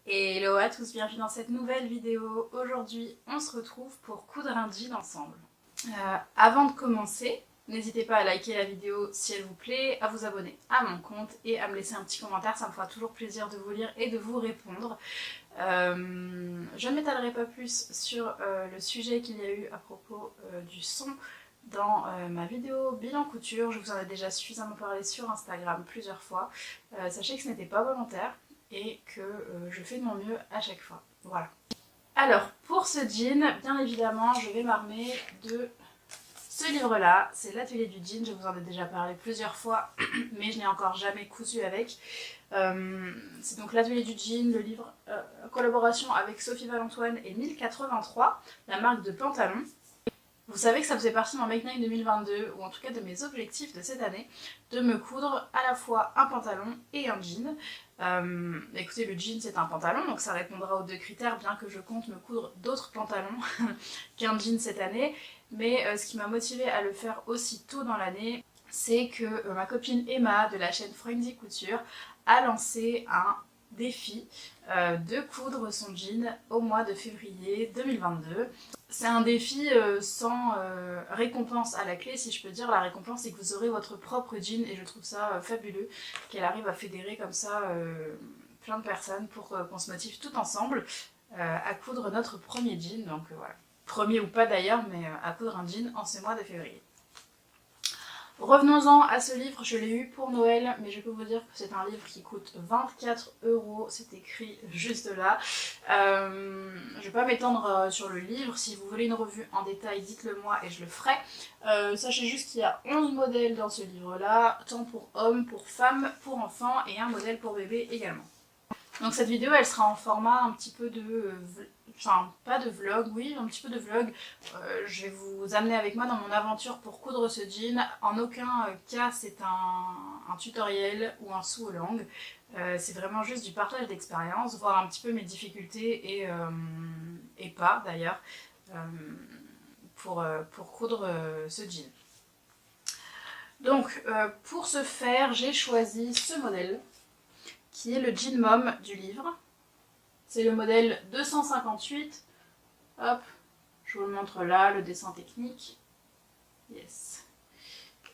Hello à tous, bienvenue dans cette nouvelle vidéo. Aujourd'hui, on se retrouve pour coudre un jean ensemble. Avant de commencer, n'hésitez pas à liker la vidéo si elle vous plaît, à vous abonner à mon compte et à me laisser un petit commentaire, ça me fera toujours plaisir de vous lire et de vous répondre. Je ne m'étalerai pas plus sur le sujet qu'il y a eu à propos du son dans ma vidéo bilan couture. Je vous en ai déjà suffisamment parlé sur Instagram plusieurs fois. Sachez que ce n'était pas volontaire et que je fais de mon mieux à chaque fois. Voilà. Alors, pour ce jean, bien évidemment, je vais m'armer de ce livre-là. C'est l'atelier du jean, je vous en ai déjà parlé plusieurs fois, mais je n'ai encore jamais cousu avec. C'est donc l'atelier du jean, le livre en collaboration avec Sophie Valentoine et 1083, la marque de pantalons. Vous savez que ça faisait partie de mon Make Night 2022, ou en tout cas de mes objectifs de cette année, de me coudre à la fois un pantalon et un jean. Écoutez, le jean c'est un pantalon, donc ça répondra aux deux critères, bien que je compte me coudre d'autres pantalons qu'un jean cette année. Mais ce qui m'a motivée à le faire aussi tôt dans l'année, c'est que ma copine Emma de la chaîne Friendly Couture a lancé un défi de coudre son jean au mois de février 2022. C'est un défi sans récompense à la clé, si je peux dire. La récompense, c'est que vous aurez votre propre jean et je trouve ça fabuleux qu'elle arrive à fédérer comme ça plein de personnes pour qu'on se motive tout ensemble à coudre notre premier jean. Donc voilà, premier ou pas d'ailleurs, mais à coudre un jean en ce mois de février. Revenons-en à ce livre, je l'ai eu pour Noël, mais je peux vous dire que c'est un livre qui coûte 24 €, c'est écrit juste là. Je ne vais pas m'étendre sur le livre, si vous voulez une revue en détail, dites-le moi et je le ferai. Sachez juste qu'il y a 11 modèles dans ce livre-là, tant pour hommes, pour femmes, pour enfants et un modèle pour bébé également. Donc cette vidéo elle sera en format un petit peu de... Enfin, pas de vlog, oui, un petit peu de vlog. Je vais vous amener avec moi dans mon aventure pour coudre ce jean. En aucun cas c'est un tutoriel ou un saut aux langues. C'est vraiment juste du partage d'expérience, voir un petit peu mes difficultés et pas d'ailleurs, pour coudre ce jean. Donc pour ce faire, j'ai choisi ce modèle, qui est le Jean Mom du livre. C'est le modèle 258. Hop, je vous le montre là, le dessin technique. Yes.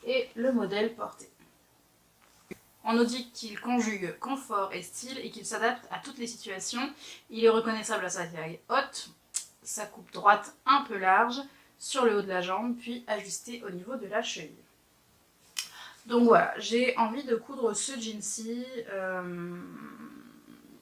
Et le modèle porté. On nous dit qu'il conjugue confort et style et qu'il s'adapte à toutes les situations. Il est reconnaissable à sa taille haute, sa coupe droite un peu large, sur le haut de la jambe, puis ajusté au niveau de la cheville. Donc voilà, j'ai envie de coudre ce jean-ci,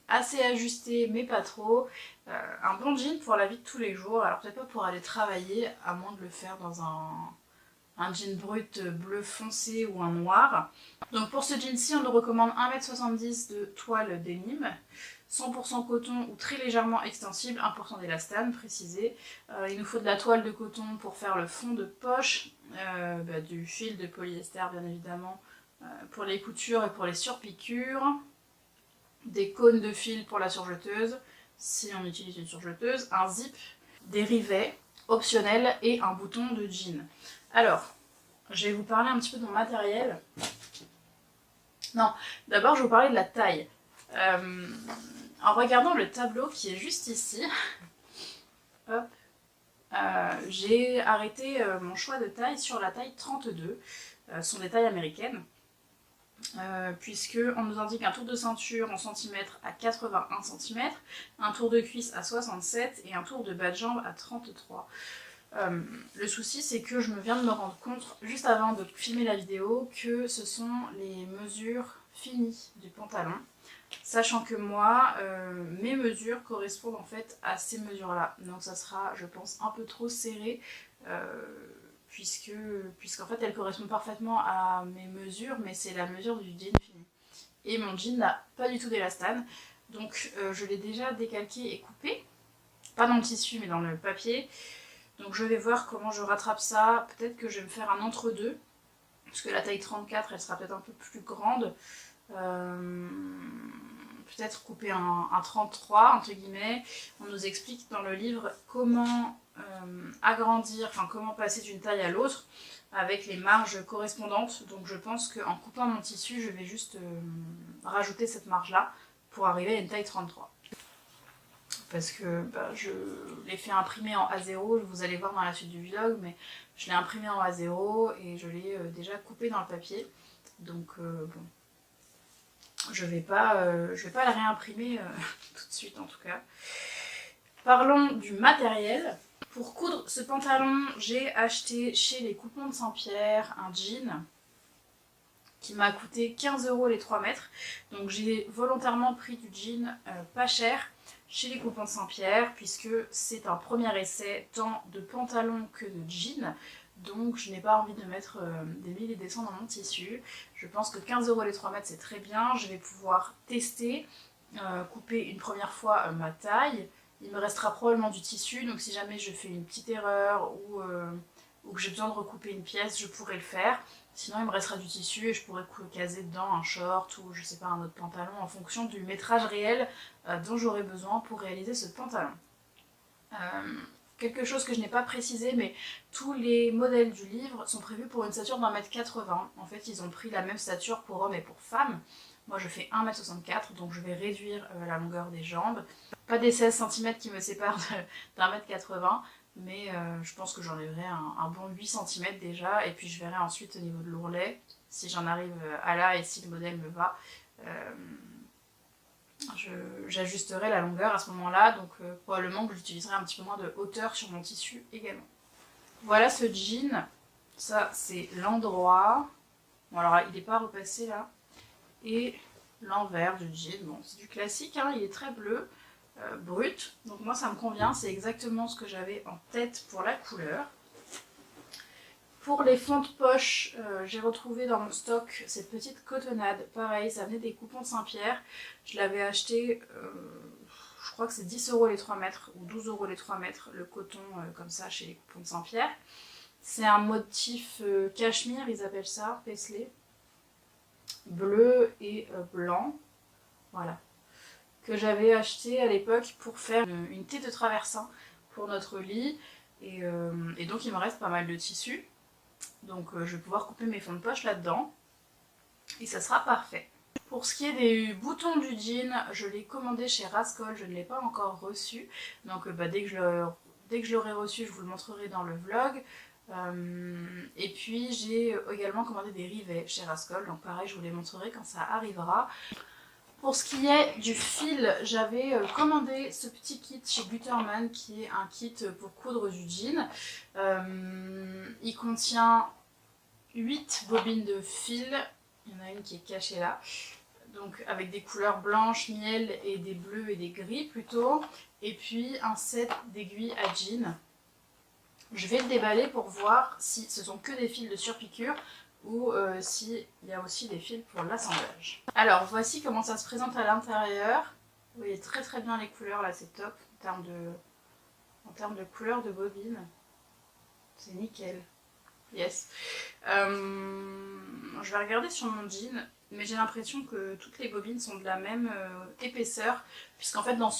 assez ajusté mais pas trop, un bon jean pour la vie de tous les jours, alors peut-être pas pour aller travailler, à moins de le faire dans un jean brut bleu foncé ou un noir. Donc pour ce jean-ci, on nous recommande 1,70 m de toile denim, 100% coton ou très légèrement extensible, 1% d'élastane précisé. Il nous faut de la toile de coton pour faire le fond de poche, du fil de polyester bien évidemment pour les coutures et pour les surpiqûres, des cônes de fil pour la surjeteuse si on utilise une surjeteuse, un zip, des rivets optionnels et un bouton de jean. Alors, je vais vous parler un petit peu de mon matériel. Non, d'abord je vais vous parler de la taille. En regardant le tableau qui est juste ici, hop, j'ai arrêté mon choix de taille sur la taille 32, ce sont des tailles américaines, puisque on nous indique un tour de ceinture en centimètres à 81 cm, un tour de cuisse à 67 et un tour de bas de jambe à 33. Le souci c'est que je viens de me rendre compte juste avant de filmer la vidéo que ce sont les mesures finies du pantalon, sachant que moi mes mesures correspondent en fait à ces mesures là, donc ça sera je pense un peu trop serré puisqu'en fait elles correspondent parfaitement à mes mesures, mais c'est la mesure du jean fini et mon jean n'a pas du tout d'élastane, donc je l'ai déjà décalqué et coupé, pas dans le tissu mais dans le papier. Donc je vais voir comment je rattrape ça, peut-être que je vais me faire un entre-deux, parce que la taille 34 elle sera peut-être un peu plus grande, peut-être couper un 33 entre guillemets. On nous explique dans le livre comment agrandir, enfin comment passer d'une taille à l'autre avec les marges correspondantes, donc je pense qu'en coupant mon tissu je vais juste rajouter cette marge là pour arriver à une taille 33. parce que je l'ai fait imprimer en A0, vous allez voir dans la suite du vlog, mais je l'ai imprimé en A0 et je l'ai déjà coupé dans le papier. Donc bon, je vais pas le réimprimer tout de suite en tout cas. Parlons du matériel. Pour coudre ce pantalon, j'ai acheté chez les Coupons de Saint-Pierre un jean qui m'a coûté 15 € les 3 mètres. Donc j'ai volontairement pris du jean pas cher chez les Coupons de Saint-Pierre puisque c'est un premier essai tant de pantalon que de jean. Donc je n'ai pas envie de mettre des 1000 et des cents dans mon tissu. Je pense que 15 € les 3 mètres c'est très bien. Je vais pouvoir tester, couper une première fois ma taille. Il me restera probablement du tissu, donc si jamais je fais une petite erreur ou que j'ai besoin de recouper une pièce, je pourrai le faire. Sinon il me restera du tissu et je pourrais caser dedans un short ou je sais pas un autre pantalon en fonction du métrage réel dont j'aurai besoin pour réaliser ce pantalon. Quelque chose que je n'ai pas précisé, mais tous les modèles du livre sont prévus pour une stature d'1,80 m. En fait, ils ont pris la même stature pour hommes et pour femmes. Moi, je fais 1,64 m, donc je vais réduire la longueur des jambes. Pas des 16 cm qui me séparent d'1,80 m, mais je pense que j'enlèverai un bon 8 cm déjà, et puis je verrai ensuite au niveau de l'ourlet, si j'en arrive à là et si le modèle me va. J'ajusterai la longueur à ce moment-là, donc probablement que j'utiliserai un petit peu moins de hauteur sur mon tissu également. Voilà ce jean, ça c'est l'endroit, bon alors il n'est pas repassé là, et l'envers du jean, bon c'est du classique, hein, il est très bleu, brut, donc moi ça me convient, c'est exactement ce que j'avais en tête pour la couleur. Pour les fonds de poche, j'ai retrouvé dans mon stock cette petite cotonnade. Pareil, ça venait des Coupons de Saint-Pierre. Je l'avais acheté, je crois que c'est 10 € les 3 mètres ou 12 € les 3 mètres, le coton comme ça chez les Coupons de Saint-Pierre. C'est un motif cachemire, ils appellent ça, paisley. Bleu et blanc. Voilà. Que j'avais acheté à l'époque pour faire une thé de traversin pour notre lit. Et donc il me reste pas mal de tissu. Donc je vais pouvoir couper mes fonds de poche là-dedans et ça sera parfait. Pour ce qui est des boutons du jean, je l'ai commandé chez Rascol, je ne l'ai pas encore reçu. Donc dès que je l'aurai reçu, je vous le montrerai dans le vlog. Et puis j'ai également commandé des rivets chez Rascol, donc pareil je vous les montrerai quand ça arrivera. Pour ce qui est du fil, j'avais commandé ce petit kit chez Gutermann qui est un kit pour coudre du jean. Il contient 8 bobines de fil, il y en a une qui est cachée là, donc avec des couleurs blanches, miel et des bleus et des gris plutôt, et puis un set d'aiguilles à jean. Je vais le déballer pour voir si ce sont que des fils de surpiqûre ou s'il y a aussi des fils pour l'assemblage. Alors voici comment ça se présente à l'intérieur. Vous voyez très très bien les couleurs là, c'est top en termes de couleurs de bobine. C'est nickel. Yes. Je vais regarder sur mon jean, mais j'ai l'impression que toutes les bobines sont de la même épaisseur, puisqu'en fait dans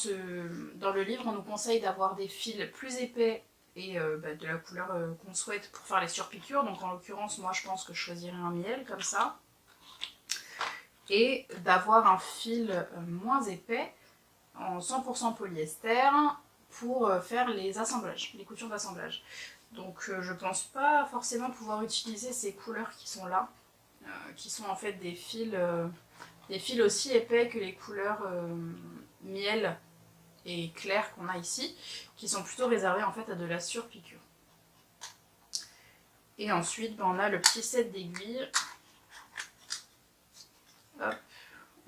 le livre on nous conseille d'avoir des fils plus épais et de la couleur qu'on souhaite pour faire les surpiqûres. Donc en l'occurrence moi je pense que je choisirais un miel comme ça, et d'avoir un fil moins épais en 100% polyester pour faire les assemblages, les coutures d'assemblage. Donc je pense pas forcément pouvoir utiliser ces couleurs qui sont là, qui sont en fait des fils aussi épais que les couleurs miel et clair qu'on a ici, qui sont plutôt réservées en fait à de la surpiqûre. Et ensuite on a le petit set d'aiguilles.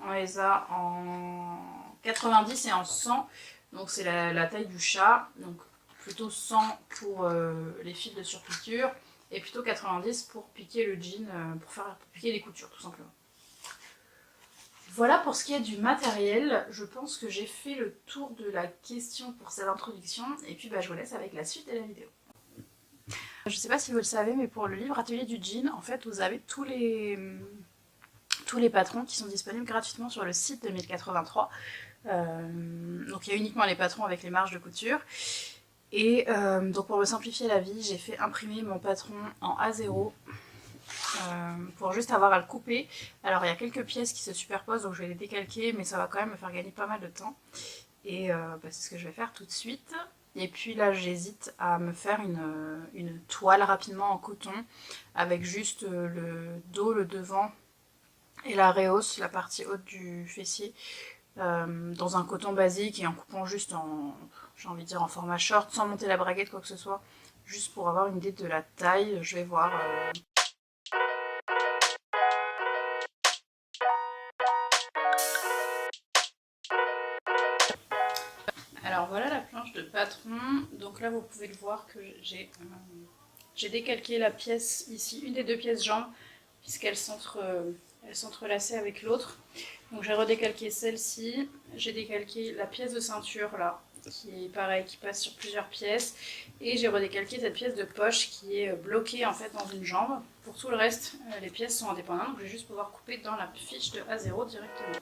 On les a en 90 et en 100, donc c'est la taille du chat, donc plutôt 100 pour les fils de surpiqûre et plutôt 90 pour piquer le jean, pour piquer les coutures tout simplement. Voilà pour ce qui est du matériel, je pense que j'ai fait le tour de la question pour cette introduction et puis je vous laisse avec la suite de la vidéo. Je sais pas si vous le savez, mais pour le livre Atelier du jean, en fait vous avez tous les patrons qui sont disponibles gratuitement sur le site de 1083. Donc il y a uniquement les patrons avec les marges de couture. Et donc pour me simplifier la vie, j'ai fait imprimer mon patron en A0 pour juste avoir à le couper. Alors il y a quelques pièces qui se superposent, donc je vais les décalquer, mais ça va quand même me faire gagner pas mal de temps. Et c'est ce que je vais faire tout de suite. Et puis là j'hésite à me faire une toile rapidement en coton avec juste le dos, le devant et la rehausse, la partie haute du fessier, dans un coton basique et en coupant juste en, j'ai envie de dire en format short, sans monter la braguette, quoi que ce soit, juste pour avoir une idée de la taille. Je vais voir. Alors voilà la planche de patron. Donc là vous pouvez le voir que j'ai décalqué la pièce ici, une des deux pièces jambes, puisqu'elles s'entrelaçaient avec l'autre. Donc j'ai redécalqué celle-ci, j'ai décalqué la pièce de ceinture là, qui est pareil, qui passe sur plusieurs pièces, et j'ai redécalqué cette pièce de poche qui est bloquée en fait dans une jambe. Pour tout le reste, les pièces sont indépendantes, donc je vais juste pouvoir couper dans la fiche de A0 directement.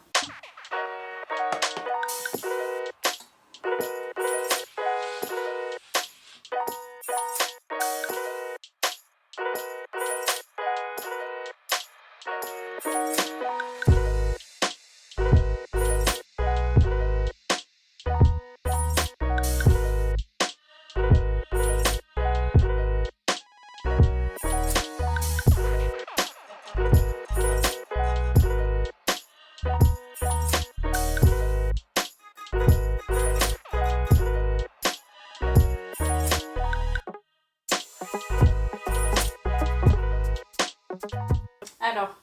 Alors,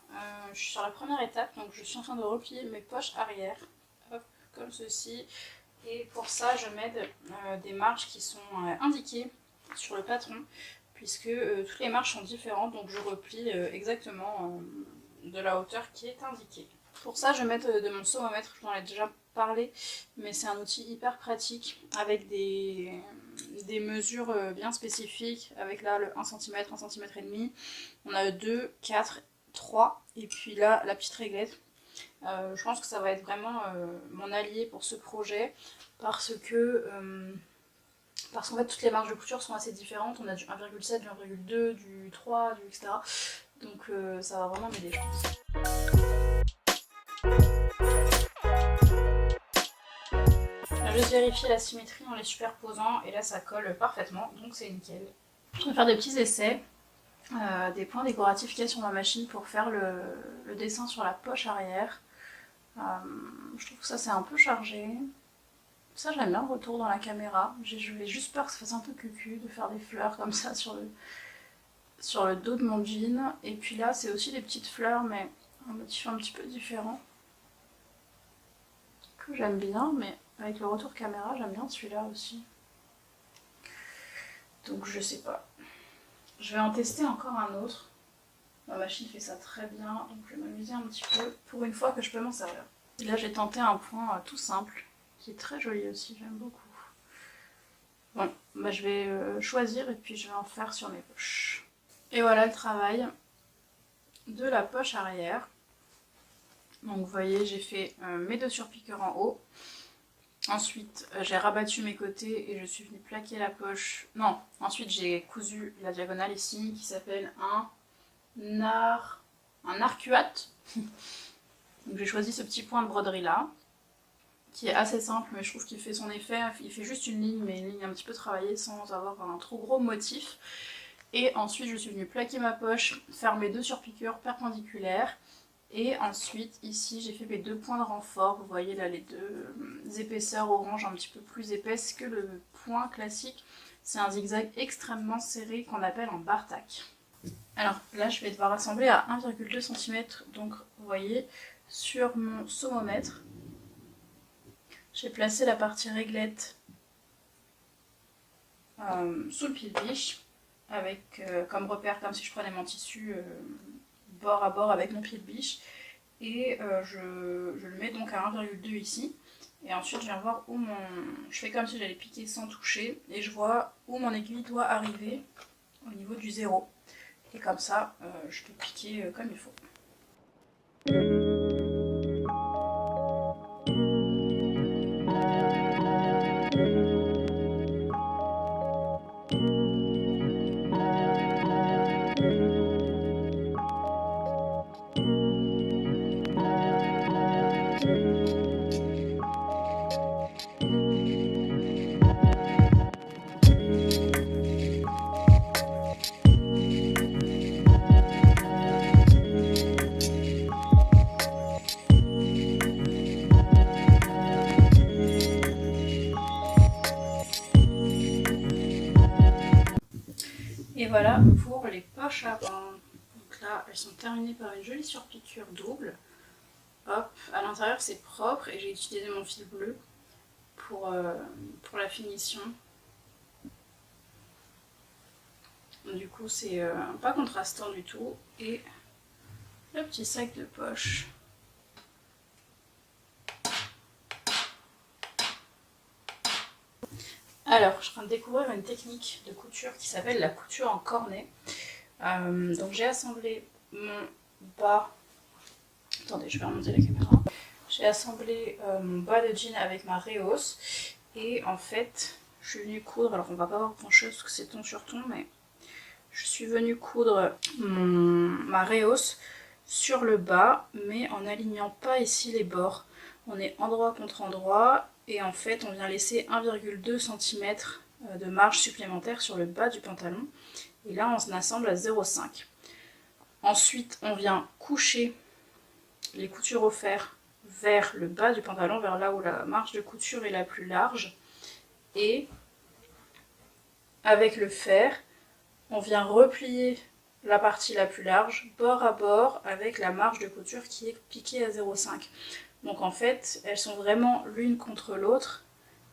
je suis sur la première étape, donc je suis en train de replier mes poches arrière, hop, comme ceci. Et pour ça, je m'aide des marges qui sont indiquées sur le patron, puisque toutes les marges sont différentes, donc je replie exactement de la hauteur qui est indiquée. Pour ça, je m'aide de mon somomètre, je vous en ai déjà parlé, mais c'est un outil hyper pratique avec des mesures bien spécifiques, avec là le 1 cm, 1 cm et demi. On a 2, 4, 3, et puis là la petite réglette. Je pense que ça va être vraiment mon allié pour ce projet, parce qu'en fait toutes les marges de couture sont assez différentes. On a du 1,7, du 1,2, du 3, du etc. Donc ça va vraiment m'aider, je pense. Là, je vérifie la symétrie en les superposant, et là ça colle parfaitement, donc c'est nickel. Je vais faire des petits essais. Des points décoratifs qu'il y a sur ma machine pour faire le dessin sur la poche arrière. Je trouve que ça c'est un peu chargé. Ça j'aime bien le retour dans la caméra. J'ai juste peur que ça fasse un peu cucu de faire des fleurs comme ça sur le dos de mon jean. Et puis là c'est aussi des petites fleurs mais un motif un petit peu différent. Que j'aime bien, mais avec le retour caméra j'aime bien celui-là aussi. Donc je sais pas. Je vais en tester encore un autre. Ma machine fait ça très bien, donc je vais m'amuser un petit peu pour une fois que je peux m'en servir. Et là j'ai tenté un point tout simple, qui est très joli aussi, j'aime beaucoup. Bon, bah je vais choisir et puis je vais en faire sur mes poches. Et voilà le travail de la poche arrière. Donc vous voyez, j'ai fait mes deux surpiqueurs en haut. Ensuite, j'ai rabattu mes côtés et je suis venue plaquer la poche. Non, ensuite j'ai cousu la diagonale ici qui s'appelle un arcuate. Donc j'ai choisi ce petit point de broderie là, qui est assez simple mais je trouve qu'il fait son effet. Il fait juste une ligne, mais une ligne un petit peu travaillée sans avoir un trop gros motif. Et ensuite je suis venue plaquer ma poche, faire mes deux surpiqûres perpendiculaires. Et ensuite, ici, j'ai fait mes deux points de renfort. Vous voyez là les deux épaisseurs orange un petit peu plus épaisses que le point classique. C'est un zigzag extrêmement serré qu'on appelle un bar-tack. Alors là, je vais devoir assembler à 1,2 cm. Donc, vous voyez, sur mon somomètre, j'ai placé la partie réglette sous le pied-de-biche, avec comme repère, comme si je prenais mon tissu bord à bord avec mon pied-de-biche. Et je le mets donc à 1,2 ici. Et ensuite, je viens voir où mon... Je fais comme si j'allais piquer sans toucher. Et je vois où mon aiguille doit arriver au niveau du 0. Et comme ça, je peux piquer comme il faut. voilà pour les poches avant. Donc là, elles sont terminées par une jolie surpiqûre double. Hop, à l'intérieur c'est propre et j'ai utilisé mon fil bleu pour la finition. Du coup c'est pas contrastant du tout. Et le petit sac de poche. Alors, je suis en train de découvrir une technique de couture qui s'appelle la couture en cornet. Donc j'ai assemblé mon bas. Attendez, je vais remonter la caméra. J'ai assemblé mon bas de jean avec ma rehausse. Et en fait, je suis venue coudre. Alors on va pas voir grand chose parce que c'est ton sur ton, mais je suis venue coudre ma rehausse sur le bas, mais en n'alignant pas ici les bords. On est endroit contre endroit. Et en fait, on vient laisser 1,2 cm de marge supplémentaire sur le bas du pantalon. Et là, on s'assemble à 0,5. Ensuite, on vient coucher les coutures au fer vers le bas du pantalon, vers là où la marge de couture est la plus large. Et avec le fer, on vient replier la partie la plus large, bord à bord, avec la marge de couture qui est piquée à 0,5. Donc en fait, elles sont vraiment l'une contre l'autre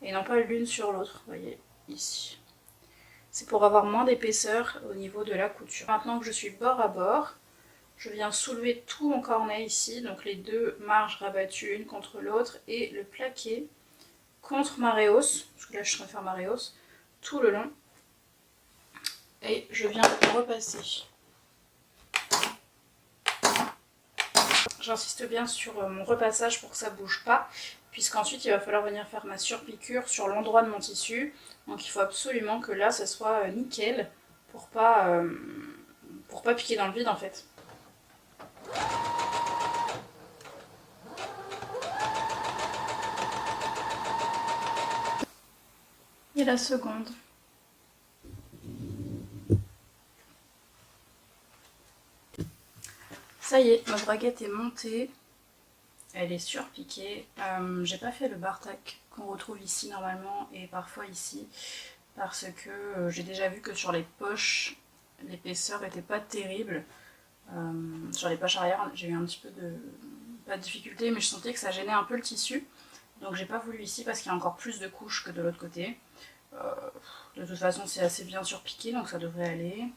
et non pas l'une sur l'autre, vous voyez, ici. C'est pour avoir moins d'épaisseur au niveau de la couture. Maintenant que je suis bord à bord, je viens soulever tout mon cornet ici, donc les deux marges rabattues une contre l'autre, et le plaquer contre ma rehausse, parce que là je suis en train de faire ma rehausse, tout le long. Et je viens repasser. J'insiste bien sur mon repassage pour que ça ne bouge pas, puisqu'ensuite il va falloir venir faire ma surpiqûre sur l'endroit de mon tissu. Donc il faut absolument que là ça soit nickel pour pas piquer dans le vide en fait. Et la seconde. Ça y est, ma braguette est montée. Elle est surpiquée. J'ai pas fait le bar-tac qu'on retrouve ici normalement et parfois ici, parce que j'ai déjà vu que sur les poches, l'épaisseur était pas terrible. Sur les poches arrière, j'ai eu un petit peu pas de difficulté, mais je sentais que ça gênait un peu le tissu. Donc j'ai pas voulu ici parce qu'il y a encore plus de couches que de l'autre côté. De toute façon, c'est assez bien surpiqué, donc ça devrait aller.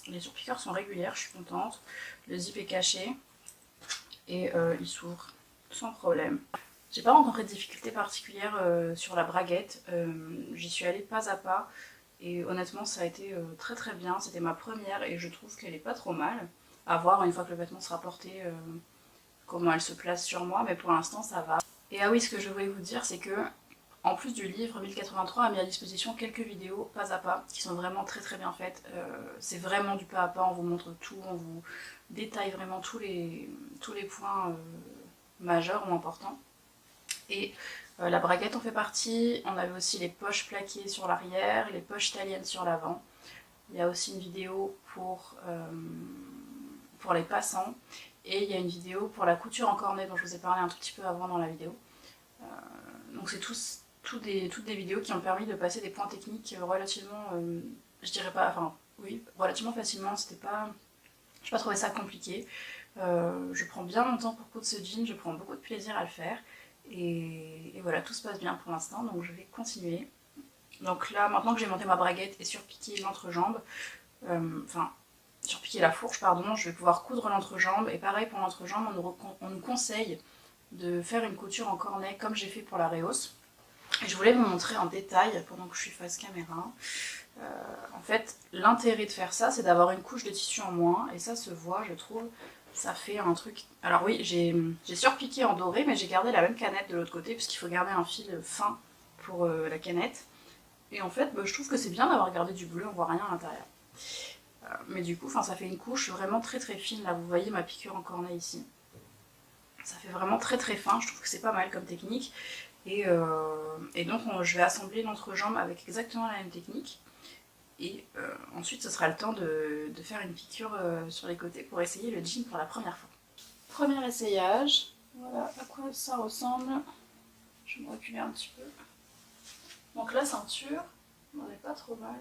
Les surpiqueurs sont régulières, je suis contente. Le zip est caché et il s'ouvre sans problème. J'ai pas rencontré de difficultés particulières sur la braguette. J'y suis allée pas à pas et honnêtement ça a été très très bien. C'était ma première et je trouve qu'elle est pas trop mal. À voir une fois que le vêtement sera porté comment elle se place sur moi, mais pour l'instant ça va. Et ah oui, ce que je voulais vous dire, c'est que en plus du livre, 1083 a mis à disposition quelques vidéos pas à pas qui sont vraiment très très bien faites. C'est vraiment du pas à pas, on vous montre tout, on vous détaille vraiment tous les points majeurs ou importants. Et la braguette en fait partie, on avait aussi les poches plaquées sur l'arrière, les poches italiennes sur l'avant. Il y a aussi une vidéo pour les passants et il y a une vidéo pour la couture en cornet dont je vous ai parlé un tout petit peu avant dans la vidéo. Donc c'est toutes des vidéos qui ont permis de passer des points techniques relativement, je dirais pas, enfin oui, relativement facilement. J'ai pas trouvé ça compliqué. Je prends bien mon temps pour coudre ce jean, je prends beaucoup de plaisir à le faire. Et voilà, tout se passe bien pour l'instant, donc je vais continuer. Donc là, maintenant que j'ai monté ma braguette et surpiqué l'entrejambe, surpiquer la fourche, pardon, je vais pouvoir coudre l'entrejambe. Et pareil pour l'entrejambe, on nous conseille de faire une couture en cornet comme j'ai fait pour la rehausse. Et je voulais vous montrer en détail pendant que je suis face caméra. En fait, l'intérêt de faire ça, c'est d'avoir une couche de tissu en moins, et ça se voit, je trouve. Ça fait un truc... Alors oui, j'ai surpiqué en doré, mais j'ai gardé la même canette de l'autre côté, puisqu'il faut garder un fil fin pour la canette. Et en fait, je trouve que c'est bien d'avoir gardé du bleu, on voit rien à l'intérieur. Mais du coup, ça fait une couche vraiment très très fine, là, vous voyez ma piqûre en cornet ici. Ça fait vraiment très très fin, je trouve que c'est pas mal comme technique. Et donc je vais assembler l'entrejambe avec exactement la même technique. Et ensuite ce sera le temps de faire une piqûre sur les côtés pour essayer le jean pour la première fois. Premier essayage, voilà à quoi ça ressemble. Je vais me reculer un petit peu. Donc la ceinture, on n'est pas trop mal.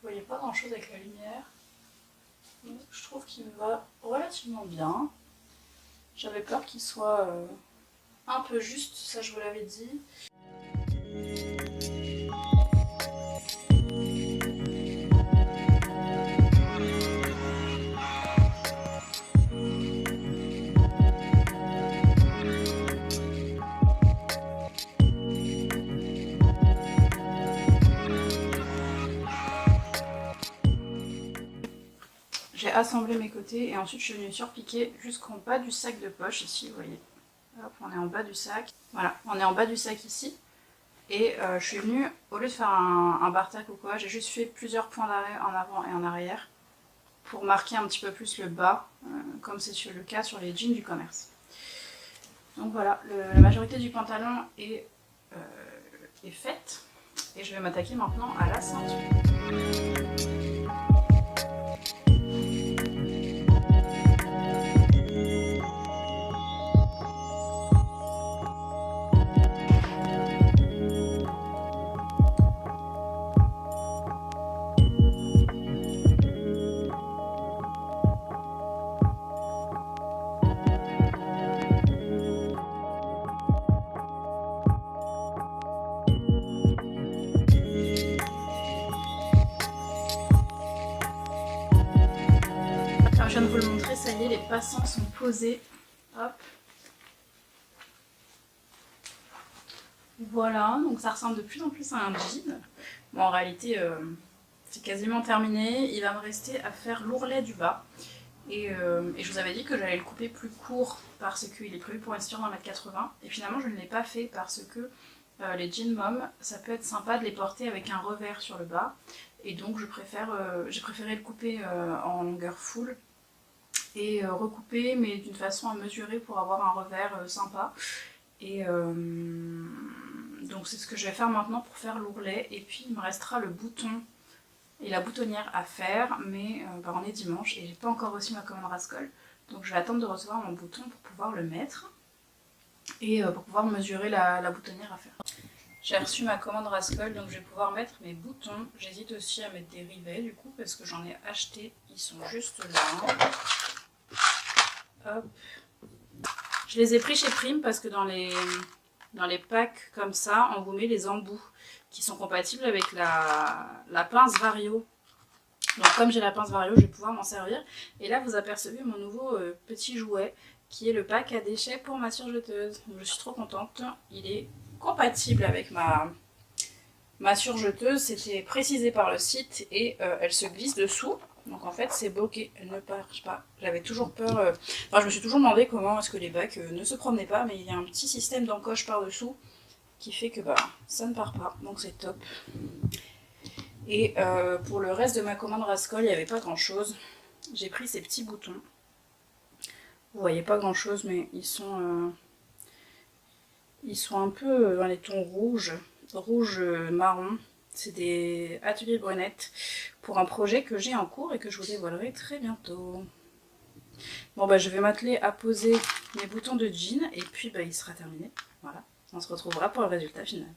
voyez pas grand chose avec la lumière. Donc, je trouve qu'il me va relativement bien. J'avais peur qu'il soit un peu juste, ça je vous l'avais dit. J'ai assemblé mes côtés et ensuite je suis venue surpiquer jusqu'en bas du sac de poche ici, vous voyez. Hop, on est en bas du sac. Voilà, on est en bas du sac ici. Et je suis venue, au lieu de faire un bar-tac ou quoi, j'ai juste fait plusieurs points d'arrêt en avant et en arrière pour marquer un petit peu plus le bas, comme c'est le cas sur les jeans du commerce. Donc voilà, la majorité du pantalon est faite. Et je vais m'attaquer maintenant à la ceinture. Je viens de vous le montrer, ça y est, les passants sont posés. Hop. Voilà, donc ça ressemble de plus en plus à un jean. Bon, en réalité, c'est quasiment terminé. Il va me rester à faire l'ourlet du bas. Et je vous avais dit que j'allais le couper plus court parce qu'il est prévu pour une ceinture d'1,80 m. Et finalement, je ne l'ai pas fait parce que les jeans mom, ça peut être sympa de les porter avec un revers sur le bas. Et donc, j'ai préféré le couper en longueur full. Et recouper, mais d'une façon à mesurer pour avoir un revers sympa. Et donc c'est ce que je vais faire maintenant pour faire l'ourlet. Et puis il me restera le bouton et la boutonnière à faire, mais on est dimanche et j'ai pas encore reçu ma commande Rascol. Donc je vais attendre de recevoir mon bouton pour pouvoir le mettre et pour pouvoir mesurer la boutonnière à faire. J'ai reçu ma commande Rascol, donc je vais pouvoir mettre mes boutons. J'hésite aussi à mettre des rivets du coup parce que j'en ai acheté, ils sont juste là. Hop. Je les ai pris chez Prime parce que dans les packs comme ça, on vous met les embouts qui sont compatibles avec la pince Vario. Donc comme j'ai la pince Vario, je vais pouvoir m'en servir. Et là, vous apercevez mon nouveau petit jouet qui est le pack à déchets pour ma surjeteuse. Donc, je suis trop contente. Il est compatible avec ma surjeteuse. C'était précisé par le site et elle se glisse dessous. Donc en fait c'est bloqué, elle ne marche pas. J'avais toujours peur, enfin je me suis toujours demandé comment est-ce que les bacs ne se promenaient pas, mais il y a un petit système d'encoche par dessous qui fait que ça ne part pas, donc c'est top. Et pour le reste de ma commande Rascol, il n'y avait pas grand chose. J'ai pris ces petits boutons. Vous voyez pas grand chose, mais ils sont un peu dans les tons rouge marron. C'est des ateliers brunettes pour un projet que j'ai en cours et que je vous dévoilerai très bientôt. Bon je vais m'atteler à poser mes boutons de jean et puis il sera terminé. Voilà, on se retrouvera pour le résultat final.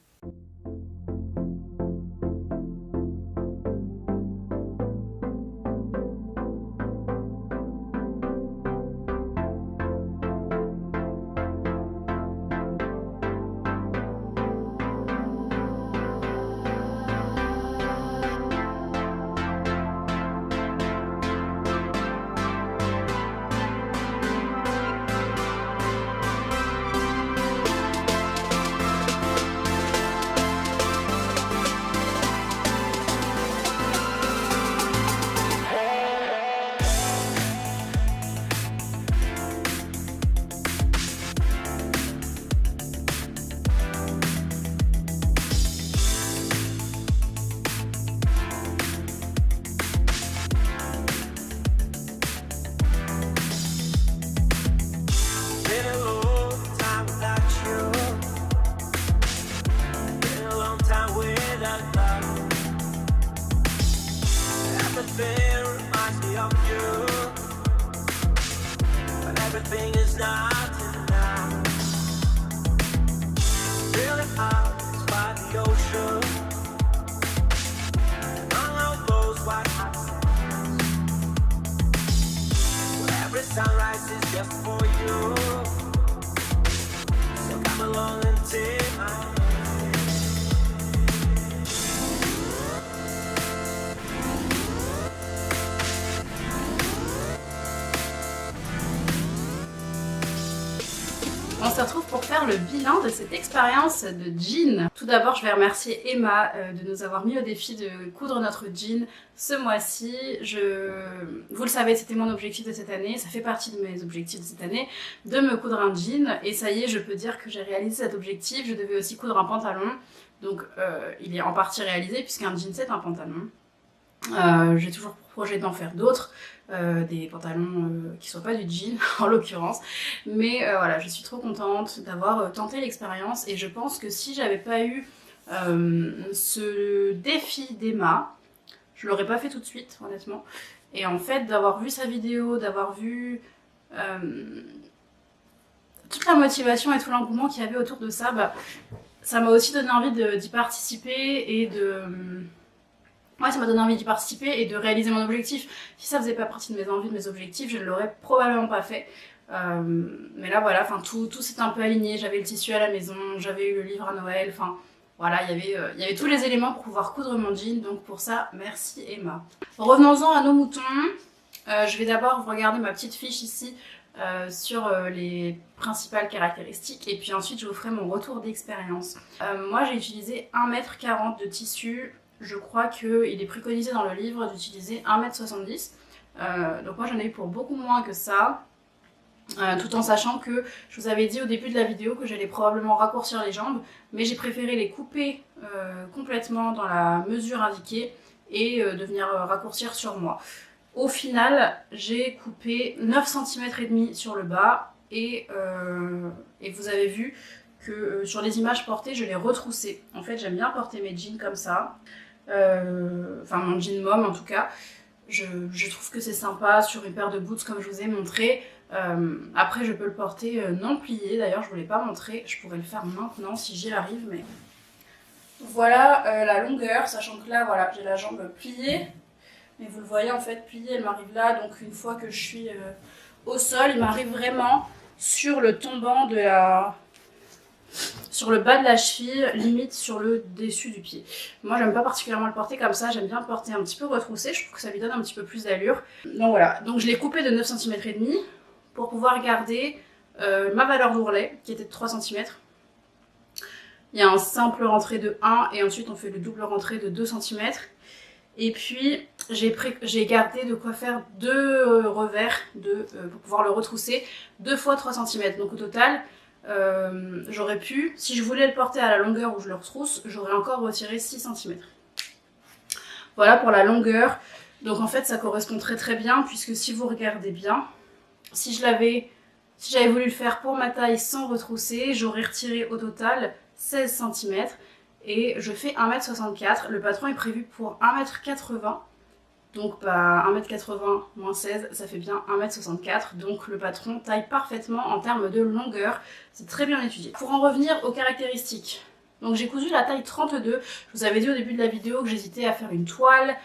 Everything is not enough. Feeling out by the ocean. Among all those just for you. So come along and take my hand. On se retrouve pour faire le bilan de cette expérience de jean. Tout d'abord, je vais remercier Emma de nous avoir mis au défi de coudre notre jean ce mois-ci. Vous le savez, c'était mon objectif de cette année, ça fait partie de mes objectifs de cette année, de me coudre un jean. Et ça y est, je peux dire que j'ai réalisé cet objectif. Je devais aussi coudre un pantalon, donc il est en partie réalisé puisqu'un jean c'est un pantalon. J'ai toujours pour projet d'en faire d'autres, des pantalons qui soient pas du jean en l'occurrence, mais voilà, je suis trop contente d'avoir tenté l'expérience et je pense que si j'avais pas eu ce défi d'Emma, je l'aurais pas fait tout de suite honnêtement, et en fait d'avoir vu sa vidéo, d'avoir vu toute la motivation et tout l'engouement qu'il y avait autour de ça, bah, ça m'a aussi donné envie d'y participer et de... Ouais, ça m'a donné envie d'y participer et de réaliser mon objectif. Si ça faisait pas partie de mes envies, de mes objectifs, je ne l'aurais probablement pas fait. Mais là, voilà, tout s'est un peu aligné. J'avais le tissu à la maison, j'avais eu le livre à Noël, enfin, voilà, il y avait tous les éléments pour pouvoir coudre mon jean. Donc pour ça, merci Emma. Revenons-en à nos moutons. Je vais d'abord regarder ma petite fiche ici sur les principales caractéristiques et puis ensuite je vous ferai mon retour d'expérience. Moi, j'ai utilisé 1,40 m de tissu. Je crois qu'il est préconisé dans le livre d'utiliser 1,70 m. Donc moi j'en ai eu pour beaucoup moins que ça, tout en sachant que je vous avais dit au début de la vidéo que j'allais probablement raccourcir les jambes, mais j'ai préféré les couper complètement dans la mesure indiquée et de venir raccourcir sur moi. Au final, j'ai coupé 9,5 cm sur le bas et vous avez vu que sur les images portées, je l'ai retroussé. En fait, j'aime bien porter mes jeans comme ça. Enfin mon jean mom en tout cas, je trouve que c'est sympa sur une paire de boots comme je vous ai montré. Après je peux le porter non plié, d'ailleurs je ne vous l'ai pas montré, je pourrais le faire maintenant si j'y arrive, mais voilà la longueur, sachant que là voilà j'ai la jambe pliée, mais vous le voyez en fait pliée, elle m'arrive là, donc une fois que je suis au sol, il m'arrive vraiment sur le tombant de la... sur le bas de la cheville, limite sur le dessus du pied. Moi j'aime pas particulièrement le porter comme ça, j'aime bien le porter un petit peu retroussé, je trouve que ça lui donne un petit peu plus d'allure. Donc voilà, donc je l'ai coupé de 9,5 cm pour pouvoir garder ma valeur d'ourlet qui était de 3 cm. Il y a un simple rentré de 1 et ensuite on fait le double rentré de 2 cm. Et puis j'ai gardé de quoi faire 2 revers pour pouvoir le retrousser 2 fois 3 cm. Donc au total, j'aurais pu, si je voulais le porter à la longueur où je le retrousse, j'aurais encore retiré 6 cm. Voilà pour la longueur. Donc en fait ça correspond très très bien puisque si vous regardez bien, si j'avais voulu le faire pour ma taille sans retrousser, j'aurais retiré au total 16 cm et je fais 1,64 m. Le patron est prévu pour 1,80 m. Donc bah, 1,80 m moins 16, ça fait bien 1,64 m. Donc le patron taille parfaitement en termes de longueur. C'est très bien étudié. Pour en revenir aux caractéristiques. Donc j'ai cousu la taille 32. Je vous avais dit au début de la vidéo que j'hésitais à faire une toile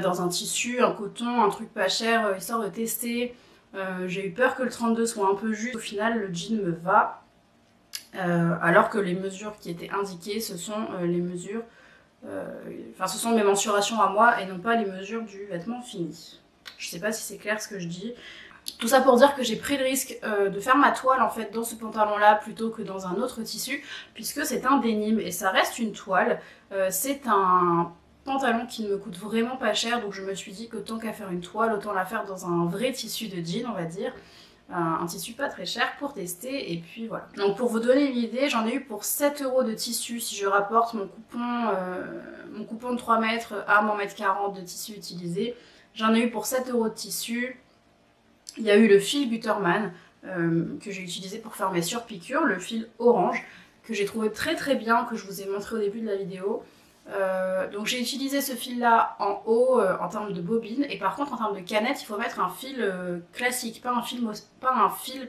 dans un tissu, un coton, un truc pas cher, histoire de tester. J'ai eu peur que le 32 soit un peu juste. Au final, le jean me va. Alors que les mesures qui étaient indiquées, ce sont les mesures... ce sont mes mensurations à moi et non pas les mesures du vêtement fini. Je sais pas si c'est clair ce que je dis. Tout ça pour dire que j'ai pris le risque de faire ma toile en fait dans ce pantalon là plutôt que dans un autre tissu, puisque c'est un denim et ça reste une toile. C'est un pantalon qui ne me coûte vraiment pas cher, donc je me suis dit que tant qu'à faire une toile, autant la faire dans un vrai tissu de jean, on va dire. Un tissu pas très cher pour tester, et puis voilà. Donc pour vous donner une idée, j'en ai eu pour 7 € de tissu si je rapporte mon coupon de 3 mètres à mon 1,40 m de tissu utilisé. J'en ai eu pour 7 € de tissu. Il y a eu le fil Butterman que j'ai utilisé pour faire mes surpiqûres, le fil orange, que j'ai trouvé très très bien, que je vous ai montré au début de la vidéo. Donc j'ai utilisé ce fil là en haut en termes de bobine, et par contre en termes de canette il faut mettre un fil classique, pas un fil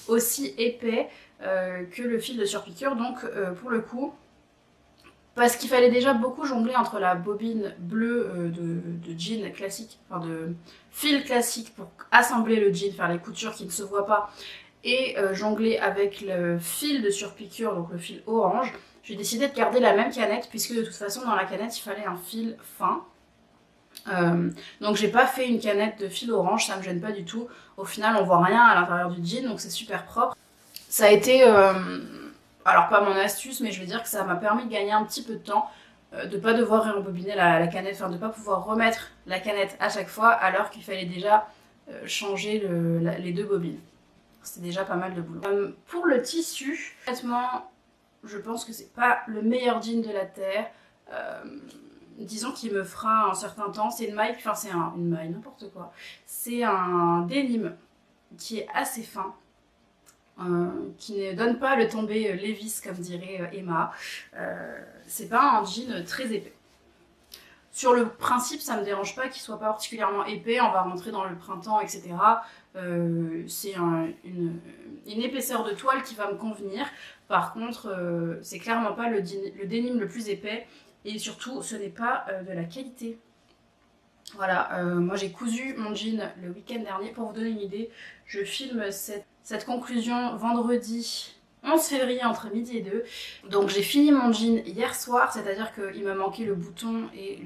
aussi épais que le fil de surpiqûre. Donc pour le coup parce qu'il fallait déjà beaucoup jongler entre la bobine bleue de jean classique, enfin de fil classique pour assembler le jean, faire les coutures qui ne se voient pas, et jongler avec le fil de surpiqûre, donc le fil orange. J'ai décidé de garder la même canette puisque de toute façon dans la canette il fallait un fil fin. Donc j'ai pas fait une canette de fil orange, ça me gêne pas du tout. Au final on voit rien à l'intérieur du jean, donc c'est super propre. Ça a été, alors pas mon astuce, mais je veux dire que ça m'a permis de gagner un petit peu de temps, de pas devoir rembobiner la canette, enfin de pas pouvoir remettre la canette à chaque fois, alors qu'il fallait déjà changer les 2 bobines. C'était déjà pas mal de boulot. Pour le tissu, honnêtement, je pense que c'est pas le meilleur jean de la terre. Disons qu'il me fera un certain temps. C'est une maille, enfin c'est une maille, n'importe quoi. C'est un denim qui est assez fin, qui ne donne pas le tombé Levi's comme dirait Emma. C'est pas un jean très épais. Sur le principe, ça me dérange pas qu'il soit pas particulièrement épais. On va rentrer dans le printemps, etc. C'est une épaisseur de toile qui va me convenir. Par contre, c'est clairement pas le denim le plus épais. Et surtout, ce n'est pas de la qualité. Voilà, moi j'ai cousu mon jean le week-end dernier. Pour vous donner une idée, je filme cette conclusion vendredi 11 février entre midi et 2. Donc j'ai fini mon jean hier soir, c'est-à-dire qu'il me manquait le bouton et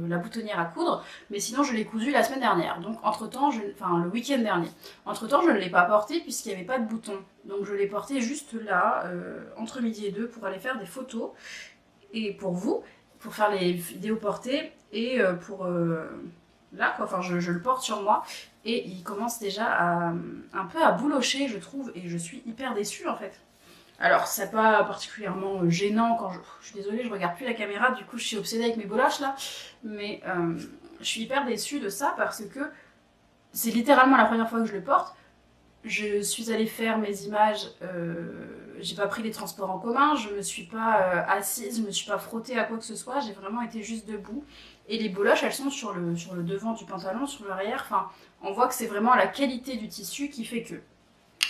la boutonnière à coudre. Mais sinon je l'ai cousu la semaine dernière, donc entre-temps, enfin le week-end dernier. Entre-temps, je ne l'ai pas porté puisqu'il n'y avait pas de bouton. Donc je l'ai porté juste là, entre midi et 2, pour aller faire des photos. Et pour vous, pour faire les vidéos portées et pour là quoi, enfin je le porte sur moi et il commence déjà un peu à boulocher je trouve et je suis hyper déçue en fait. Alors c'est pas particulièrement gênant quand je suis désolée, je regarde plus la caméra, du coup je suis obsédée avec mes boloches là, mais je suis hyper déçue de ça parce que c'est littéralement la première fois que je le porte. Je suis allée faire mes images, j'ai pas pris les transports en commun, je me suis pas assise, je me suis pas frottée à quoi que ce soit, j'ai vraiment été juste debout. Et les boloches, elles sont sur le devant du pantalon, sur l'arrière, enfin, on voit que c'est vraiment la qualité du tissu qui fait que.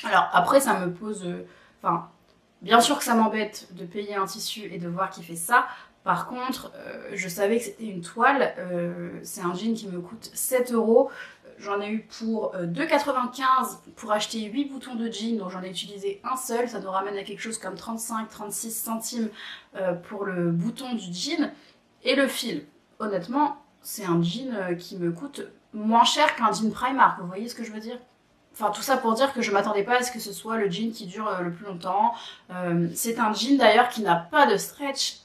Alors après, ça me pose, enfin, bien sûr que ça m'embête de payer un tissu et de voir qu'il fait ça. Par contre, je savais que c'était une toile, c'est un jean qui me coûte 7 €. J'en ai eu pour 2,95 pour acheter 8 boutons de jean, donc j'en ai utilisé un seul. Ça nous ramène à quelque chose comme 35-36 centimes pour le bouton du jean. Et le fil, honnêtement, c'est un jean qui me coûte moins cher qu'un jean Primark, vous voyez ce que je veux dire ? Enfin, tout ça pour dire que je m'attendais pas à ce que ce soit le jean qui dure le plus longtemps. C'est un jean d'ailleurs qui n'a pas de stretch,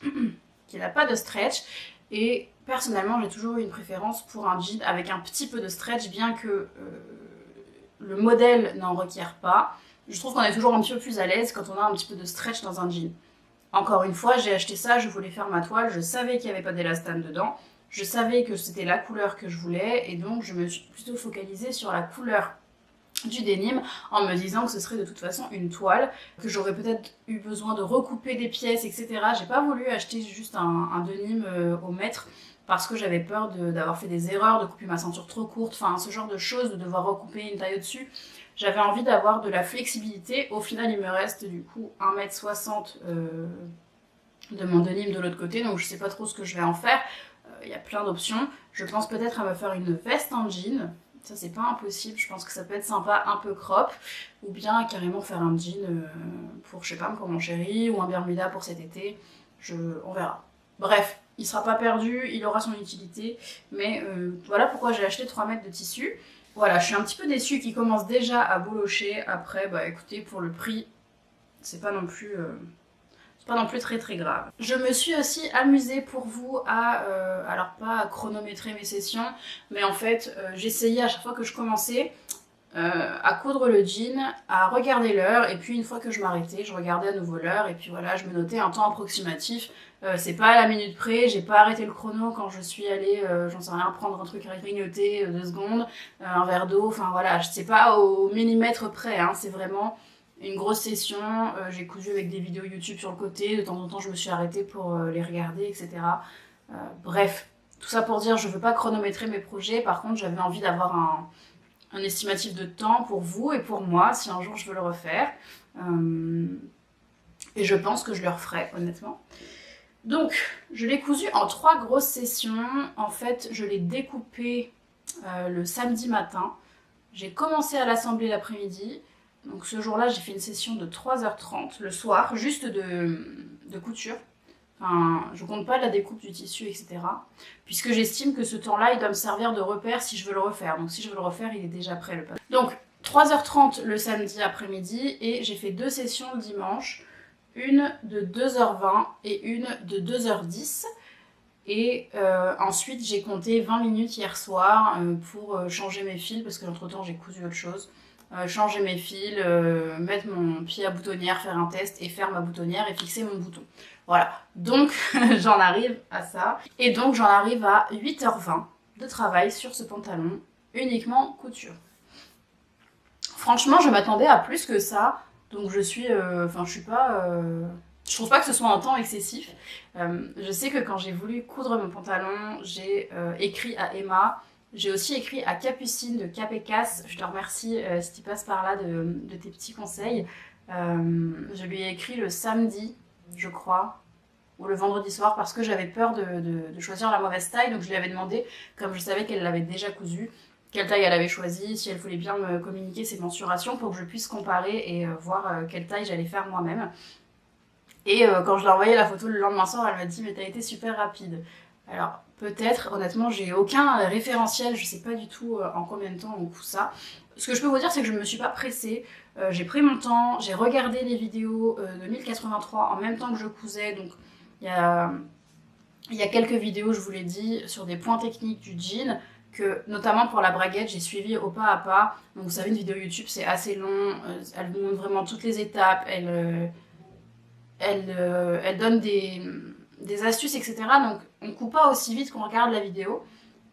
et personnellement j'ai toujours eu une préférence pour un jean avec un petit peu de stretch, bien que le modèle n'en requiert pas. Je trouve qu'on est toujours un petit peu plus à l'aise quand on a un petit peu de stretch dans un jean. Encore une fois, j'ai acheté ça, je voulais faire ma toile, je savais qu'il n'y avait pas d'élastane dedans, je savais que c'était la couleur que je voulais, et donc je me suis plutôt focalisée sur la couleur du denim en me disant que ce serait de toute façon une toile, que j'aurais peut-être eu besoin de recouper des pièces, etc. J'ai pas voulu acheter juste un denim au mètre parce que j'avais peur d'avoir fait des erreurs, de couper ma ceinture trop courte, enfin ce genre de choses, de devoir recouper une taille au-dessus. J'avais envie d'avoir de la flexibilité. Au final, il me reste du coup 1,60 m de mon denim de l'autre côté, donc je sais pas trop ce que je vais en faire. Il y a plein d'options. Je pense peut-être à me faire une veste en jean. Ça, c'est pas impossible. Je pense que ça peut être sympa, un peu crop. Ou bien carrément faire un jean pour, je sais pas, pour mon chéri, ou un bermuda pour cet été. On verra. Bref, il sera pas perdu, il aura son utilité. Mais voilà pourquoi j'ai acheté 3 mètres de tissu. Voilà, je suis un petit peu déçue qu'il commence déjà à bolocher. Après, bah écoutez, pour le prix, c'est pas non plus très très grave. Je me suis aussi amusée pour vous alors pas à chronométrer mes sessions, mais en fait j'essayais à chaque fois que je commençais à coudre le jean, à regarder l'heure, et puis une fois que je m'arrêtais, je regardais à nouveau l'heure, et puis voilà, je me notais un temps approximatif. C'est pas à la minute près, j'ai pas arrêté le chrono quand je suis allée, j'en sais rien, prendre un truc à grignoter 2 secondes, un verre d'eau, enfin voilà, c'est pas au millimètre près, hein, c'est vraiment une grosse session. J'ai cousu avec des vidéos YouTube sur le côté, de temps en temps je me suis arrêtée pour les regarder, etc. Bref, tout ça pour dire, je veux pas chronométrer mes projets, par contre j'avais envie d'avoir un estimatif de temps pour vous et pour moi, si un jour je veux le refaire. Et je pense que je le referai, honnêtement. Donc, je l'ai cousu en 3 grosses sessions. En fait, je l'ai découpé le samedi matin. J'ai commencé à l'assembler l'après-midi. Donc ce jour-là, j'ai fait une session de 3h30 le soir, juste de couture. Enfin, je compte pas la découpe du tissu, etc. Puisque j'estime que ce temps-là, il doit me servir de repère si je veux le refaire. Donc si je veux le refaire, il est déjà prêt le papier. Donc 3h30 le samedi après-midi et j'ai fait 2 sessions le dimanche. Une de 2h20 et une de 2h10. Et ensuite, j'ai compté 20 minutes hier soir pour changer mes fils, parce que entre-temps, j'ai cousu autre chose. Changer mes fils, mettre mon pied à boutonnière, faire un test et faire ma boutonnière et fixer mon bouton. Voilà, donc j'en arrive à ça. Et donc j'en arrive à 8h20 de travail sur ce pantalon, uniquement couture. Franchement, je m'attendais à plus que ça, donc je suis pas... Je trouve pas que ce soit un temps excessif. Je sais que quand j'ai voulu coudre mon pantalon, j'ai écrit à Emma. J'ai aussi écrit à Capucine de Cap et Casse. Je te remercie si tu passes par là de tes petits conseils. Je lui ai écrit le samedi, je crois, ou le vendredi soir, parce que j'avais peur de choisir la mauvaise taille. Donc je lui avais demandé, comme je savais qu'elle l'avait déjà cousu, quelle taille elle avait choisi, si elle voulait bien me communiquer ses mensurations pour que je puisse comparer et voir quelle taille j'allais faire moi-même. Et quand je lui ai envoyé la photo le lendemain soir, elle m'a dit « mais t'as été super rapide ». Alors peut-être, honnêtement, j'ai aucun référentiel, je sais pas du tout en combien de temps on coud ça. Ce que je peux vous dire, c'est que je me suis pas pressée, j'ai pris mon temps, j'ai regardé les vidéos de 1083 en même temps que je cousais, donc il y a quelques vidéos, je vous l'ai dit, sur des points techniques du jean, que notamment pour la braguette, j'ai suivi au pas à pas. Donc vous savez, une vidéo YouTube, c'est assez long, elle vous montre vraiment toutes les étapes, elle donne des astuces, etc. Donc on ne coupe pas aussi vite qu'on regarde la vidéo.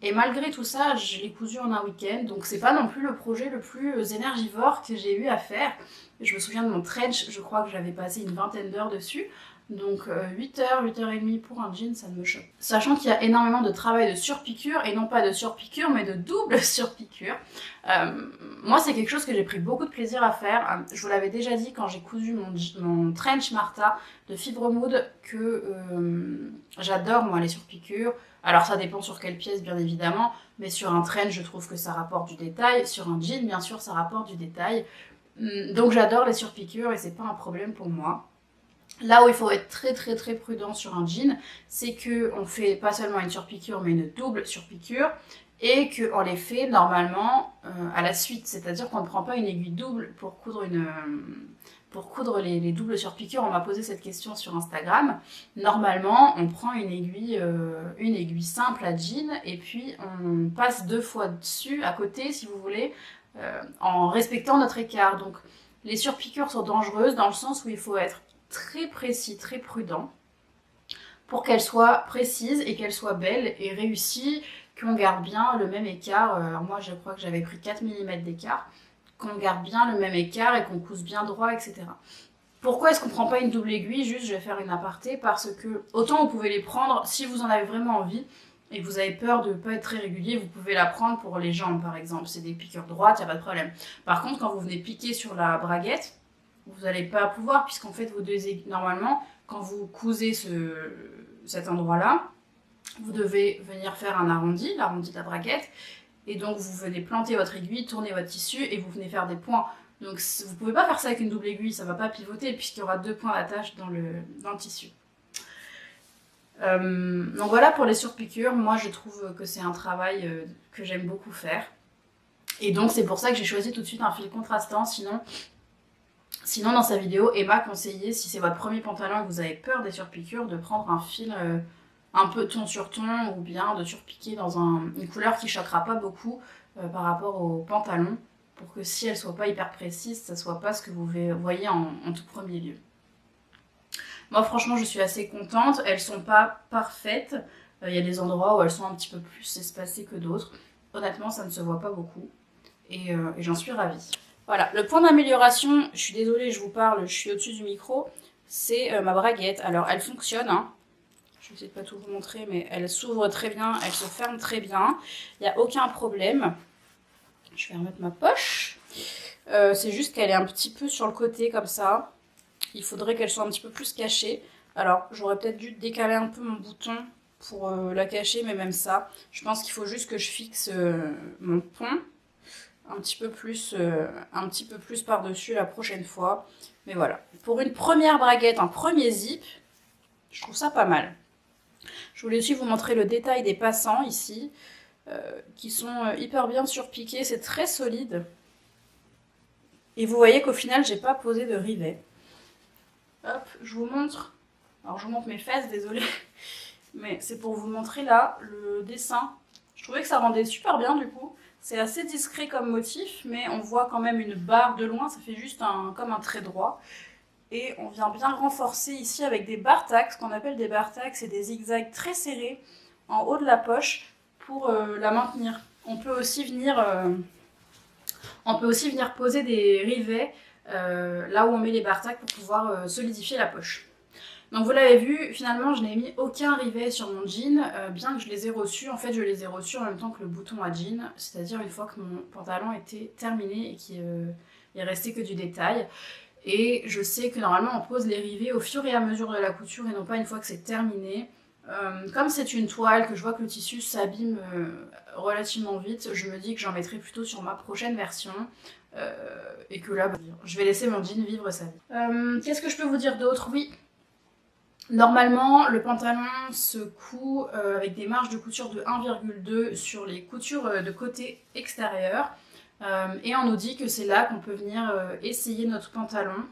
Et malgré tout ça, je l'ai cousu en un week-end. Donc c'est pas non plus le projet le plus énergivore que j'ai eu à faire. Je me souviens de mon trench, je crois que j'avais passé une vingtaine d'heures dessus. Donc 8h, 8h30 pour un jean, ça ne me choque. Sachant qu'il y a énormément de travail de surpiqûre, et non pas de surpiqûre, mais de double surpiqûre. Moi, c'est quelque chose que j'ai pris beaucoup de plaisir à faire. Je vous l'avais déjà dit quand j'ai cousu mon trench Martha de fibre mood que j'adore, moi, les surpiqûres. Alors ça dépend sur quelle pièce, bien évidemment, mais sur un trench, je trouve que ça rapporte du détail. Sur un jean, bien sûr, ça rapporte du détail. Donc j'adore les surpiqûres et c'est pas un problème pour moi. Là où il faut être très très très prudent sur un jean, c'est qu'on fait pas seulement une surpiqûre, mais une double surpiqûre, et qu'on les fait normalement à la suite, c'est-à-dire qu'on ne prend pas une aiguille double pour coudre les doubles surpiqûres. On m'a posé cette question sur Instagram. Normalement, on prend une aiguille simple à jean, et puis on passe 2 fois dessus, à côté, si vous voulez, en respectant notre écart. Donc les surpiqûres sont dangereuses dans le sens où il faut être très précis, très prudent, pour qu'elle soit précise et qu'elle soit belle et réussie, qu'on garde bien le même écart. Alors moi, je crois que j'avais pris 4 mm d'écart, qu'on garde bien le même écart et qu'on couse bien droit, etc. Pourquoi est-ce qu'on ne prend pas une double aiguille? Juste, je vais faire une aparté, parce que autant vous pouvez les prendre, si vous en avez vraiment envie, et que vous avez peur de ne pas être très régulier, vous pouvez la prendre pour les jambes, par exemple. C'est des piqûres droites, il n'y a pas de problème. Par contre, quand vous venez piquer sur la braguette, vous n'allez pas pouvoir, puisqu'en fait, vos 2 aiguilles, normalement, quand vous cousez cet endroit-là, vous devez venir faire un arrondi, l'arrondi de la braguette, et donc vous venez planter votre aiguille, tourner votre tissu, et vous venez faire des points. Donc vous ne pouvez pas faire ça avec une double aiguille, ça ne va pas pivoter, puisqu'il y aura 2 points d'attache dans le tissu. Donc voilà pour les surpiqûres. Moi, je trouve que c'est un travail que j'aime beaucoup faire. Et donc c'est pour ça que j'ai choisi tout de suite un fil contrastant, Sinon, dans sa vidéo, Emma conseillait, si c'est votre premier pantalon et que vous avez peur des surpiqûres, de prendre un fil un peu ton sur ton, ou bien de surpiquer dans une couleur qui ne choquera pas beaucoup par rapport au pantalon, pour que si elle ne soit pas hyper précise, ça ne soit pas ce que vous voyez en tout premier lieu. Moi, franchement, je suis assez contente. Elles ne sont pas parfaites. Il y a des endroits où elles sont un petit peu plus espacées que d'autres. Honnêtement, ça ne se voit pas beaucoup. Et j'en suis ravie. Voilà, le point d'amélioration, je suis désolée, je vous parle, je suis au-dessus du micro, c'est ma braguette. Alors, elle fonctionne, hein. Je vais essayer de pas tout vous montrer, mais elle s'ouvre très bien, elle se ferme très bien. Il n'y a aucun problème. Je vais remettre ma poche. C'est juste qu'elle est un petit peu sur le côté, comme ça. Il faudrait qu'elle soit un petit peu plus cachée. Alors, j'aurais peut-être dû décaler un peu mon bouton pour la cacher, mais même ça, je pense qu'il faut juste que je fixe mon pont un petit peu plus par-dessus la prochaine fois. Mais voilà, pour une première braguette, un premier zip, je trouve ça pas mal. Je voulais aussi vous montrer le détail des passants ici, qui sont hyper bien surpiqués, c'est très solide. Et vous voyez qu'au final, j'ai pas posé de rivet. Hop, je vous montre. Alors je vous montre mes fesses, désolée. Mais c'est pour vous montrer là le dessin. Je trouvais que ça rendait super bien du coup. C'est assez discret comme motif, mais on voit quand même une barre de loin, ça fait juste comme un trait droit. Et on vient bien renforcer ici avec des barres tacs, ce qu'on appelle des barres tacs, c'est des zigzags très serrés en haut de la poche pour la maintenir. On peut aussi venir poser des rivets là où on met les barres tacs pour pouvoir solidifier la poche. Donc vous l'avez vu, finalement je n'ai mis aucun rivet sur mon jean, bien que je les ai reçus. En fait je les ai reçus en même temps que le bouton à jean, c'est-à-dire une fois que mon pantalon était terminé et qu'il est resté que du détail. Et je sais que normalement on pose les rivets au fur et à mesure de la couture et non pas une fois que c'est terminé. Comme c'est une toile, que je vois que le tissu s'abîme relativement vite, je me dis que j'en mettrai plutôt sur ma prochaine version. Et que là, je vais laisser mon jean vivre sa vie. Qu'est-ce que je peux vous dire d'autre? Oui. Normalement, le pantalon se coud avec des marges de couture de 1,2 sur les coutures de côté extérieur. Et on nous dit que c'est là qu'on peut venir essayer notre pantalon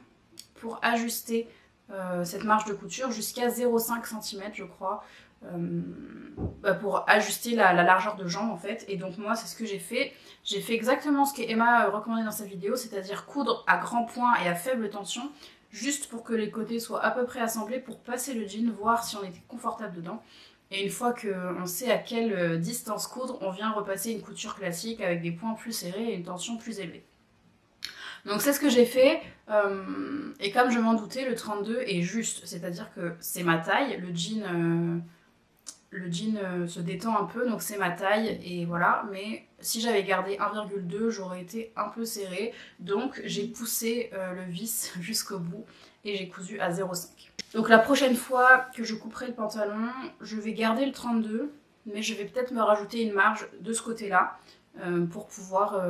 pour ajuster cette marge de couture jusqu'à 0,5 cm je crois, pour ajuster la largeur de jambe en fait. Et donc moi c'est ce que j'ai fait. J'ai fait exactement ce qu'Emma recommandait dans sa vidéo, c'est-à-dire coudre à grands points et à faible tension, juste pour que les côtés soient à peu près assemblés pour passer le jean, voir si on était confortable dedans. Et une fois qu'on sait à quelle distance coudre, on vient repasser une couture classique avec des points plus serrés et une tension plus élevée. Donc c'est ce que j'ai fait, et comme je m'en doutais, le 32 est juste, c'est-à-dire que c'est ma taille, le jean se détend un peu, donc c'est ma taille, et voilà. Mais si j'avais gardé 1,2, j'aurais été un peu serrée, donc j'ai poussé le vis jusqu'au bout, et j'ai cousu à 0,5. Donc la prochaine fois que je couperai le pantalon, je vais garder le 32, mais je vais peut-être me rajouter une marge de ce côté-là, pour pouvoir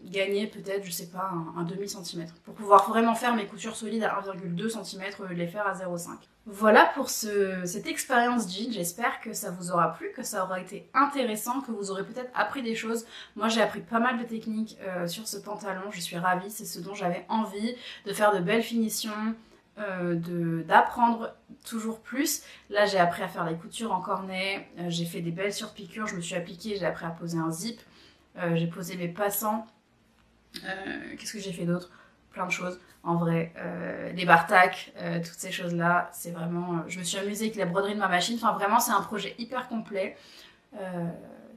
gagner peut-être, je sais pas, un demi-centimètre. Pour pouvoir vraiment faire mes coutures solides à 1,2 cm, les faire à 0,5. Voilà pour cette expérience jean, j'espère que ça vous aura plu, que ça aura été intéressant, que vous aurez peut-être appris des choses. Moi j'ai appris pas mal de techniques sur ce pantalon, je suis ravie, c'est ce dont j'avais envie, de faire de belles finitions, d'apprendre toujours plus. Là j'ai appris à faire les coutures en cornet, j'ai fait des belles surpiqûres, je me suis appliquée, j'ai appris à poser un zip, j'ai posé mes passants. Qu'est-ce que j'ai fait d'autre? Plein de choses, en vrai. Les barres tac, toutes ces choses-là, c'est vraiment... je me suis amusée avec la broderie de ma machine. Enfin, vraiment, c'est un projet hyper complet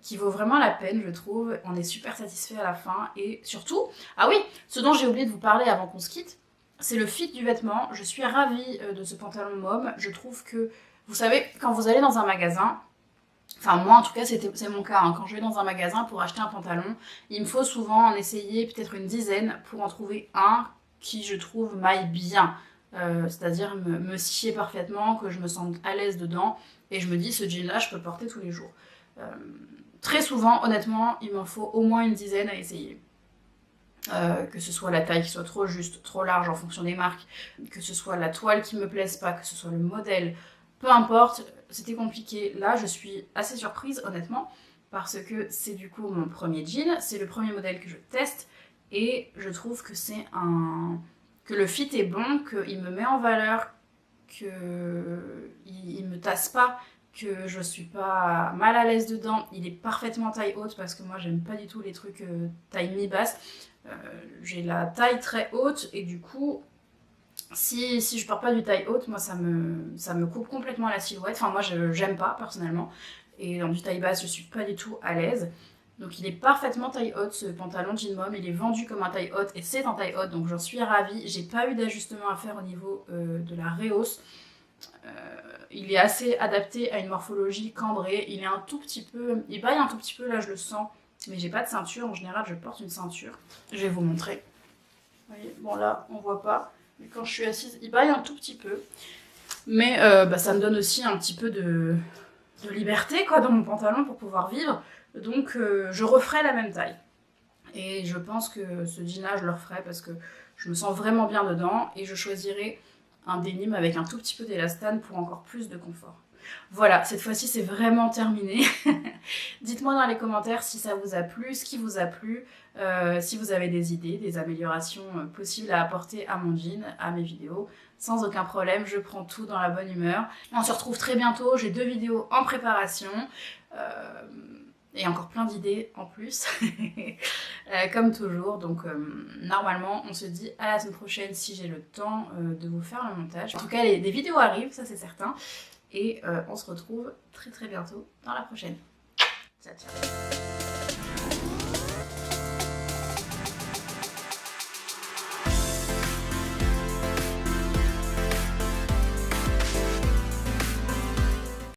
qui vaut vraiment la peine, je trouve. On est super satisfait à la fin. Et surtout... Ah oui, ce dont j'ai oublié de vous parler avant qu'on se quitte, c'est le fit du vêtement. Je suis ravie de ce pantalon môme. Je trouve que... Vous savez, quand vous allez dans un magasin... Enfin moi en tout cas c'est mon cas, hein. Quand je vais dans un magasin pour acheter un pantalon, il me faut souvent en essayer peut-être une dizaine pour en trouver un qui je trouve m'aille bien. C'est-à-dire me scier parfaitement, que je me sente à l'aise dedans et je me dis ce jean là je peux le porter tous les jours. Très souvent honnêtement il m'en faut au moins une dizaine à essayer. Que ce soit la taille qui soit trop juste, trop large en fonction des marques, que ce soit la toile qui me plaise pas, que ce soit le modèle, peu importe, c'était compliqué. Là, je suis assez surprise, honnêtement, parce que c'est du coup mon premier jean, c'est le premier modèle que je teste, et je trouve que que le fit est bon, qu'il me met en valeur, qu'il me tasse pas, que je suis pas mal à l'aise dedans. Il est parfaitement taille haute, parce que moi, j'aime pas du tout les trucs taille mi-basse. J'ai la taille très haute, et du coup... Si je porte pas du taille haute, moi ça me coupe complètement la silhouette. Enfin moi j'aime pas personnellement. Et dans du taille basse je suis pas du tout à l'aise. Donc il est parfaitement taille haute ce pantalon jean mom. Il est vendu comme un taille haute et c'est en taille haute donc j'en suis ravie. J'ai pas eu d'ajustement à faire au niveau de la rehausse. Il est assez adapté à une morphologie cambrée. Il est un tout petit peu... Il baille un tout petit peu là je le sens. Mais j'ai pas de ceinture. En général je porte une ceinture. Je vais vous montrer. Vous voyez, bon là on voit pas. Quand je suis assise, il baille un tout petit peu. Mais ça me donne aussi un petit peu de liberté quoi, dans mon pantalon pour pouvoir vivre. Donc je referai la même taille. Et je pense que ce jean-là, je le referai parce que je me sens vraiment bien dedans. Et je choisirai un denim avec un tout petit peu d'élastane pour encore plus de confort. Voilà, cette fois-ci c'est vraiment terminé. Dites-moi dans les commentaires si ça vous a plu, ce qui vous a plu, si vous avez des idées, des améliorations possibles à apporter à mon jean, à mes vidéos. Sans aucun problème, je prends tout dans la bonne humeur. On se retrouve très bientôt, j'ai 2 vidéos en préparation. Et encore plein d'idées en plus, comme toujours. Donc normalement, on se dit à la semaine prochaine si j'ai le temps de vous faire le montage. En tout cas, des vidéos arrivent, ça c'est certain. Et on se retrouve très très bientôt dans la prochaine. Ciao ciao.